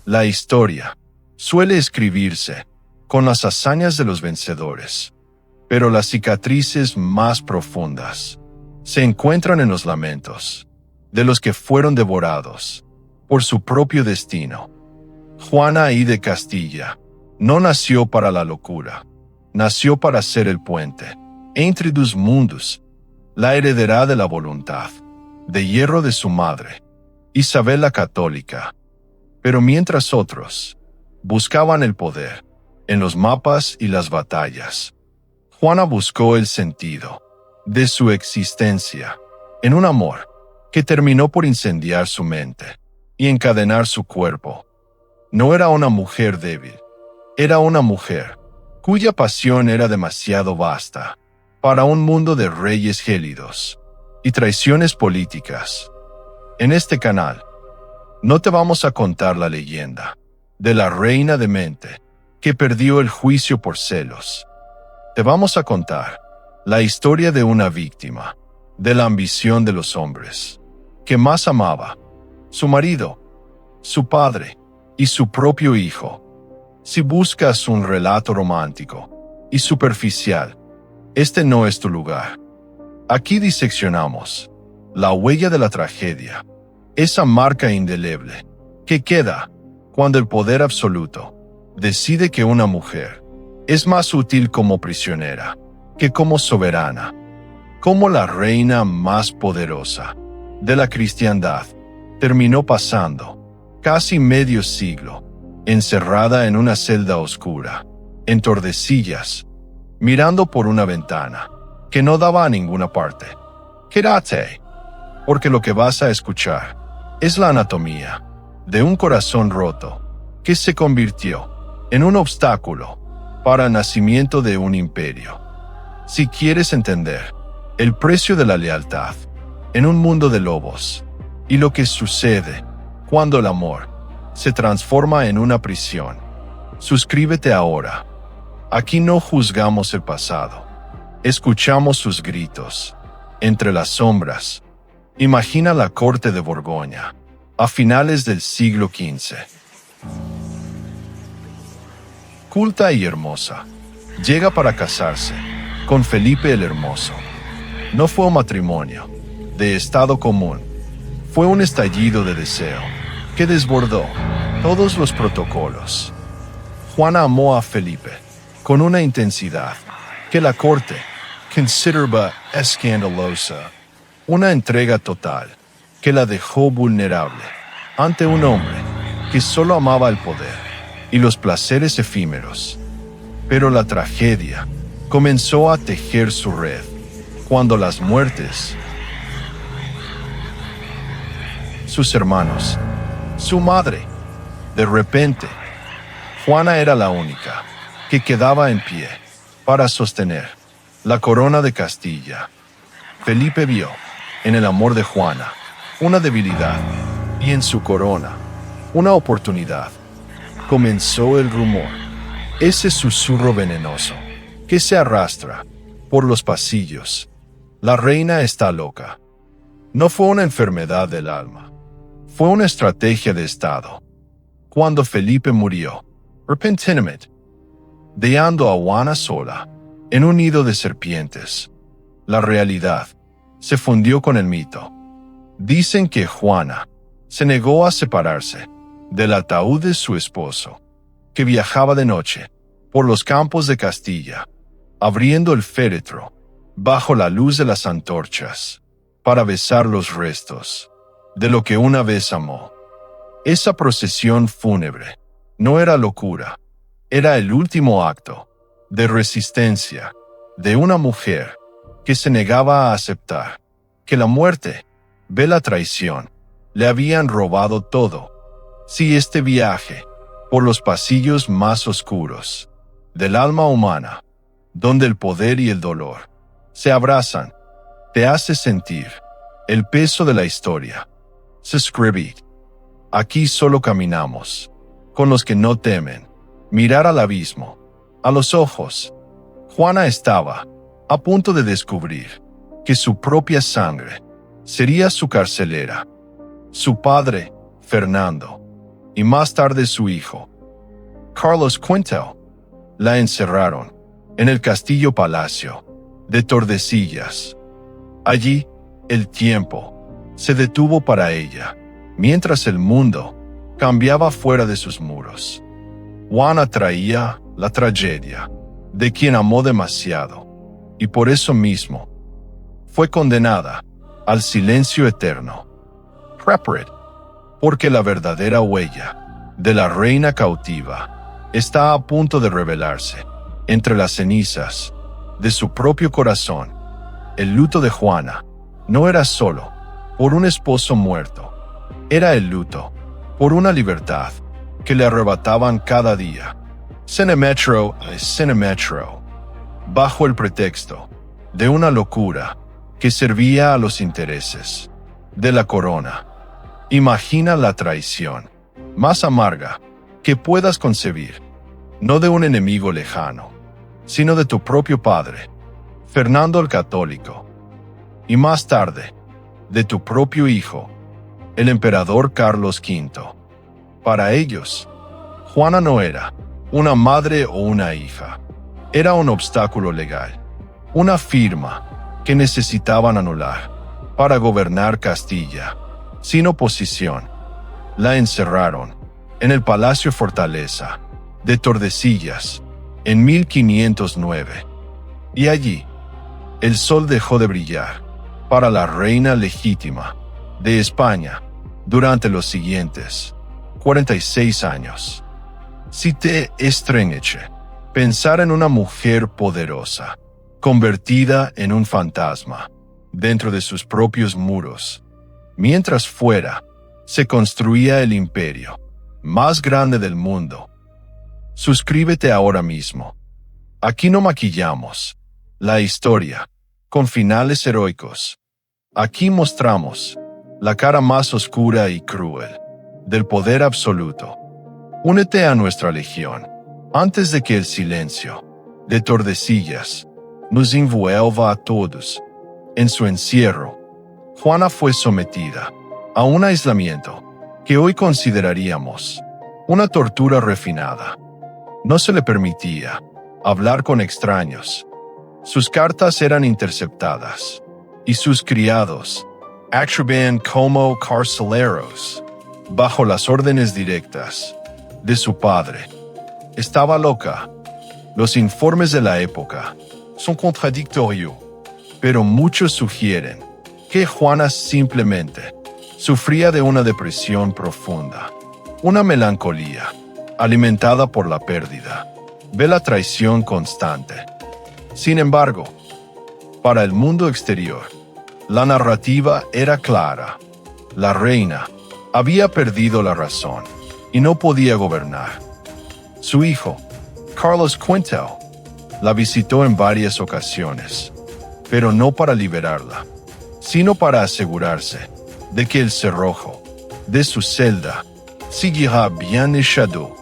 La historia suele escribirse con las hazañas de los vencedores, pero las cicatrices más profundas se encuentran en los lamentos de los que fueron devorados por su propio destino. Juana I de Castilla no nació para la locura, nació para ser el puente entre dos mundos, la heredera de la voluntad de hierro de su madre, Isabel la Católica. Pero mientras otros buscaban el poder en los mapas y las batallas, Juana buscó el sentido de su existencia en un amor que terminó por incendiar su mente y encadenar su cuerpo. No era una mujer débil, era una mujer cuya pasión era demasiado vasta para un mundo de reyes gélidos y traiciones políticas. En este canal, no te vamos a contar la leyenda de la reina demente que perdió el juicio por celos. Te vamos a contar la historia de una víctima de la ambición de los hombres, que más amaba su marido, su padre y su propio hijo. Si buscas un relato romántico y superficial, este no es tu lugar. Aquí diseccionamos la huella de la tragedia, esa marca indeleble que queda cuando el poder absoluto decide que una mujer es más útil como prisionera que como soberana, como la reina más poderosa de la cristiandad terminó pasando casi medio siglo encerrada en una celda oscura, en Tordesillas, mirando por una ventana que no daba a ninguna parte. Quédate, porque lo que vas a escuchar es la anatomía de un corazón roto que se convirtió en un obstáculo para el nacimiento de un imperio. Si quieres entender el precio de la lealtad en un mundo de lobos y lo que sucede cuando el amor se transforma en una prisión, suscríbete ahora. Aquí no juzgamos el pasado, escuchamos sus gritos. Entre las sombras, imagina la corte de Borgoña, a finales del siglo XV. Culta y hermosa, llega para casarse con Felipe el Hermoso. No fue un matrimonio de estado común, fue un estallido de deseo que desbordó todos los protocolos. Juana amó a Felipe con una intensidad que la corte consideraba escandalosa, una entrega total que la dejó vulnerable ante un hombre que solo amaba el poder y los placeres efímeros. Pero la tragedia comenzó a tejer su red cuando las muertes, sus hermanos, su madre, de repente, Juana era la única que quedaba en pie para sostener la corona de Castilla. Felipe vio en el amor de Juana una debilidad y en su corona una oportunidad. Comenzó el rumor, ese susurro venenoso que se arrastra por los pasillos. La reina está loca. No fue una enfermedad del alma, fue una estrategia de Estado. Cuando Felipe murió, repentinamente, dejando a Juana sola en un nido de serpientes, la realidad se fundió con el mito. Dicen que Juana se negó a separarse del ataúd de su esposo, que viajaba de noche por los campos de Castilla, abriendo el féretro bajo la luz de las antorchas, para besar los restos de lo que una vez amó. Esa procesión fúnebre no era locura, era el último acto de resistencia de una mujer que se negaba a aceptar que la muerte ve la traición, le habían robado todo. Si este viaje por los pasillos más oscuros del alma humana, donde el poder y el dolor se abrazan, te hace sentir el peso de la historia. Suscríbete. Aquí solo caminamos con los que no temen mirar al abismo, a los ojos. Juana estaba a punto de descubrir que su propia sangre sería su carcelera. Su padre, Fernando, y más tarde su hijo, Carlos V, la encerraron en el castillo palacio de Tordesillas. Allí, el tiempo se detuvo para ella, mientras el mundo cambiaba fuera de sus muros. Juana traía la tragedia de quien amó demasiado, y por eso mismo fue condenada al silencio eterno. Prepare, porque la verdadera huella de la reina cautiva está a punto de revelarse entre las cenizas de su propio corazón. El luto de Juana no era solo por un esposo muerto, era el luto por una libertad que le arrebataban cada día. Cinemetro, bajo el pretexto de una locura que servía a los intereses de la corona. Imagina la traición más amarga que puedas concebir, no de un enemigo lejano, sino de tu propio padre, Fernando el Católico, y más tarde, de tu propio hijo, el emperador Carlos V. Para ellos, Juana no era una madre o una hija, era un obstáculo legal, una firma que necesitaban anular para gobernar Castilla, sin oposición. La encerraron en el Palacio Fortaleza de Tordesillas en 1509, y allí el sol dejó de brillar para la reina legítima de España durante los siguientes 46 años. Si te estremeche pensar en una mujer poderosa, convertida en un fantasma dentro de sus propios muros, mientras fuera se construía el imperio más grande del mundo. Suscríbete ahora mismo. Aquí no maquillamos la historia con finales heroicos. Aquí mostramos la cara más oscura y cruel del poder absoluto. Únete a nuestra legión antes de que el silencio de Tordesillas nos envuelva a todos en su encierro. Juana fue sometida a un aislamiento que hoy consideraríamos una tortura refinada. No se le permitía hablar con extraños. Sus cartas eran interceptadas y sus criados actuaban como carceleros bajo las órdenes directas de su padre. Estaba loca. Los informes de la época son contradictorios, pero muchos sugieren que Juana simplemente sufría de una depresión profunda, una melancolía alimentada por la pérdida de la traición constante. Sin embargo, para el mundo exterior, la narrativa era clara. La reina había perdido la razón y no podía gobernar. Su hijo, Carlos V, la visitó en varias ocasiones, pero no para liberarla, sino para asegurarse de que el cerrojo de su celda seguirá bien echado,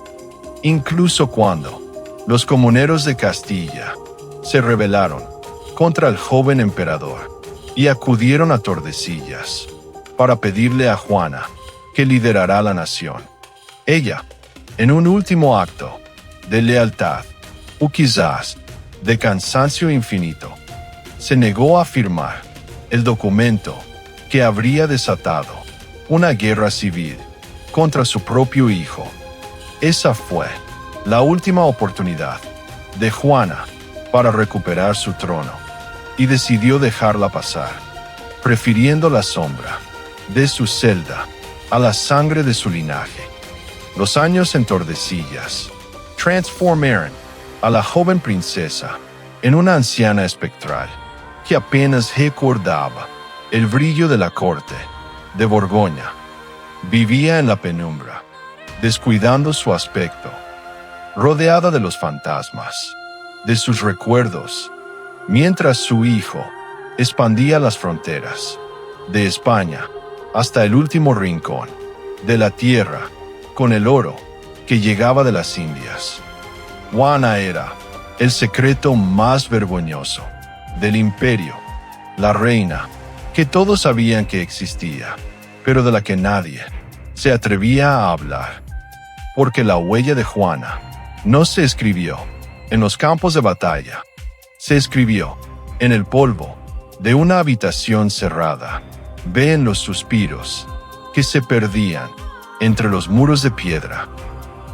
incluso cuando los comuneros de Castilla se rebelaron contra el joven emperador y acudieron a Tordesillas para pedirle a Juana que liderara la nación. Ella, en un último acto de lealtad, o quizás de cansancio infinito, se negó a firmar el documento que habría desatado una guerra civil contra su propio hijo. Esa fue la última oportunidad de Juana para recuperar su trono, y decidió dejarla pasar, prefiriendo la sombra de su celda a la sangre de su linaje. Los años en Tordesillas transformaron a la joven princesa en una anciana espectral que apenas recordaba el brillo de la corte de Borgoña. Vivía en la penumbra, descuidando su aspecto, rodeada de los fantasmas de sus recuerdos, mientras su hijo expandía las fronteras de España hasta el último rincón de la tierra con el oro que llegaba de las Indias. Juana era el secreto más vergonzoso del imperio, la reina que todos sabían que existía, pero de la que nadie se atrevía a hablar. porque la huella de Juana no se escribió en los campos de batalla, se escribió en el polvo de una habitación cerrada. Ve en los suspiros que se perdían entre los muros de piedra,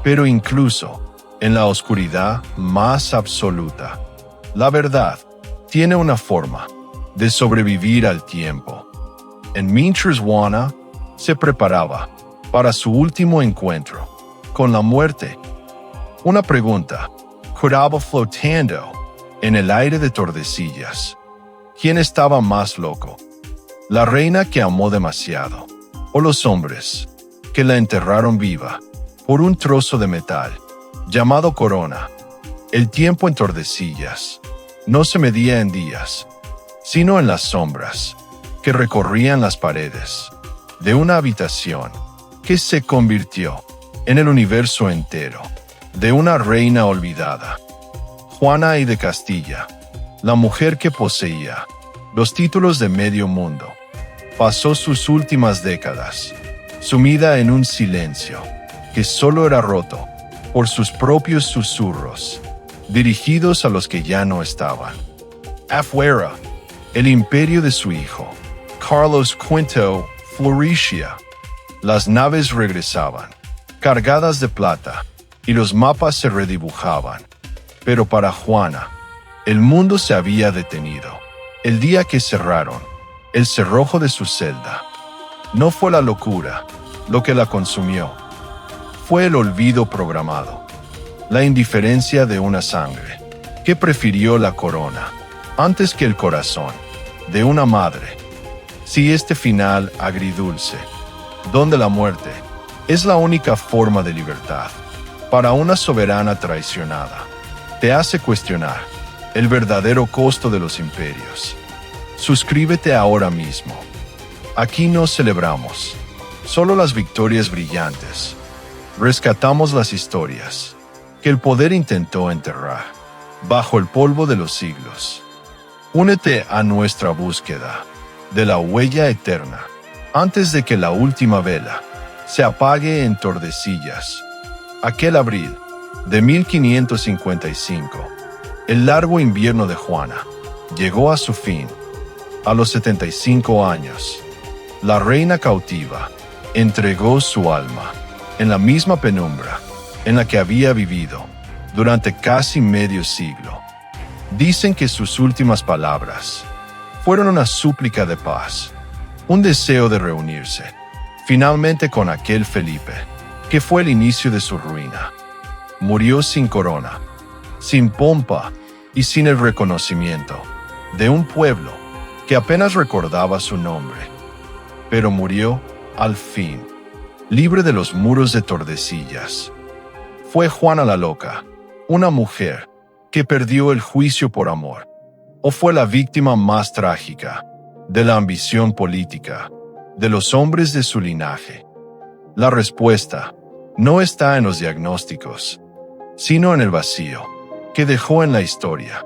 pero incluso en la oscuridad más absoluta, la verdad tiene una forma de sobrevivir al tiempo. Mientras Juana se preparaba para su último encuentro con la muerte, una pregunta quedaba flotando en el aire de Tordesillas. ¿Quién estaba más loco? ¿La reina que amó demasiado, o los hombres que la enterraron viva por un trozo de metal llamado corona? El tiempo en Tordesillas no se medía en días, sino en las sombras que recorrían las paredes de una habitación que se convirtió en el universo entero de una reina olvidada. Juana I de Castilla, la mujer que poseía los títulos de medio mundo, pasó sus últimas décadas sumida en un silencio que solo era roto por sus propios susurros, dirigidos a los que ya no estaban. Afuera, el imperio de su hijo, Carlos V, florecía. Las naves regresaban, cargadas de plata, y los mapas se redibujaban. Pero para Juana, el mundo se había detenido. El día que cerraron el cerrojo de su celda, no fue la locura lo que la consumió, fue el olvido programado, la indiferencia de una sangre que prefirió la corona antes que el corazón de una madre. Si este final agridulce, donde la muerte es la única forma de libertad para una soberana traicionada, te hace cuestionar el verdadero costo de los imperios. Suscríbete ahora mismo. Aquí no celebramos solo las victorias brillantes. Rescatamos las historias que el poder intentó enterrar bajo el polvo de los siglos. Únete a nuestra búsqueda de la huella eterna antes de que la última vela se apague en Tordesillas. Aquel abril de 1555, el largo invierno de Juana llegó a su fin. A los 75 años, la reina cautiva entregó su alma en la misma penumbra en la que había vivido durante casi medio siglo. Dicen que sus últimas palabras fueron una súplica de paz, un deseo de reunirse finalmente con aquel Felipe, que fue el inicio de su ruina. Murió sin corona, sin pompa y sin el reconocimiento de un pueblo que apenas recordaba su nombre, pero murió, al fin, libre de los muros de Tordesillas. Fue Juana la Loca, una mujer que perdió el juicio por amor, o fue la víctima más trágica de la ambición política de los hombres de su linaje. La respuesta no está en los diagnósticos, sino en el vacío que dejó en la historia.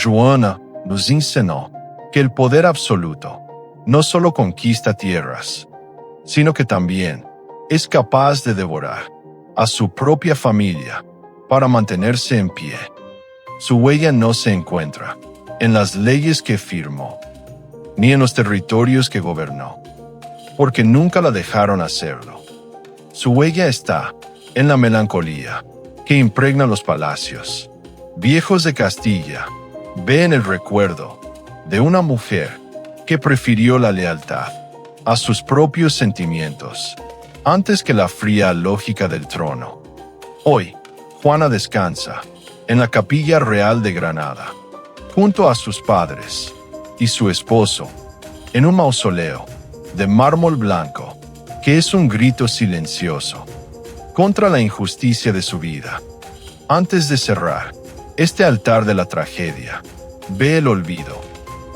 Juana nos enseñó que el poder absoluto no solo conquista tierras, sino que también es capaz de devorar a su propia familia para mantenerse en pie. Su huella no se encuentra en las leyes que firmó, ni en los territorios que gobernó, porque nunca la dejaron hacerlo. Su huella está en la melancolía que impregna los palacios viejos de Castilla. Ve en el recuerdo de una mujer que prefirió la lealtad a sus propios sentimientos antes que la fría lógica del trono. Hoy, Juana descansa en la Capilla Real de Granada, junto a sus padres y su esposo, en un mausoleo de mármol blanco que es un grito silencioso contra la injusticia de su vida. Antes de cerrar este altar de la tragedia, ve el olvido.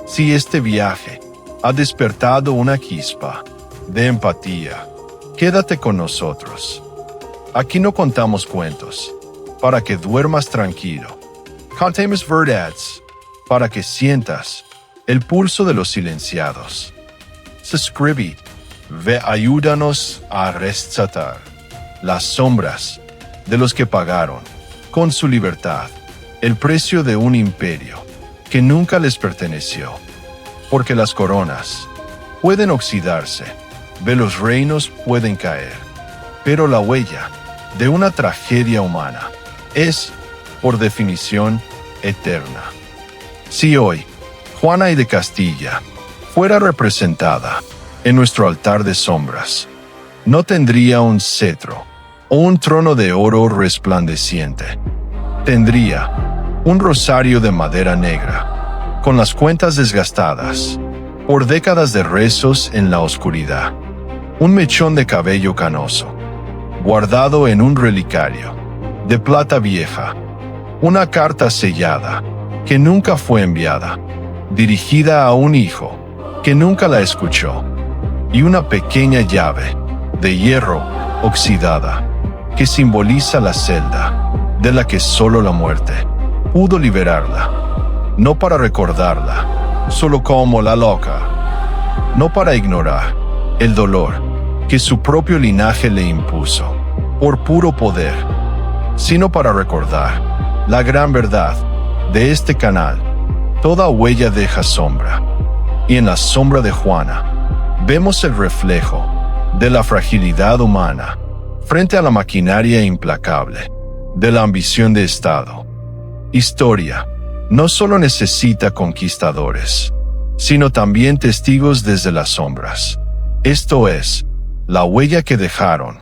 Si este viaje ha despertado una chispa de empatía, quédate con nosotros. Aquí no contamos cuentos para que duermas tranquilo. Contemos verdades para que sientas el pulso de los silenciados. Suscríbete, ve, ayúdanos a rescatar las sombras de los que pagaron, con su libertad, el precio de un imperio que nunca les perteneció. Porque las coronas pueden oxidarse, los reinos pueden caer, pero la huella de una tragedia humana es, por definición, eterna. Si hoy Juana de Castilla fuera representada en nuestro altar de sombras, no tendría un cetro o un trono de oro resplandeciente. Tendría un rosario de madera negra, con las cuentas desgastadas por décadas de rezos en la oscuridad. Un mechón de cabello canoso, guardado en un relicario de plata vieja. Una carta sellada que nunca fue enviada, dirigida a un hijo que nunca la escuchó. Y una pequeña llave de hierro oxidada que simboliza la celda de la que solo la muerte pudo liberarla. No para recordarla, solo como la loca. No para ignorar el dolor que su propio linaje le impuso, por puro poder, sino para recordar la gran verdad de este canal. Toda huella deja sombra, y en la sombra de Juana vemos el reflejo de la fragilidad humana frente a la maquinaria implacable de la ambición de Estado. Historia no solo necesita conquistadores, sino también testigos desde las sombras. Esto es, la huella que dejaron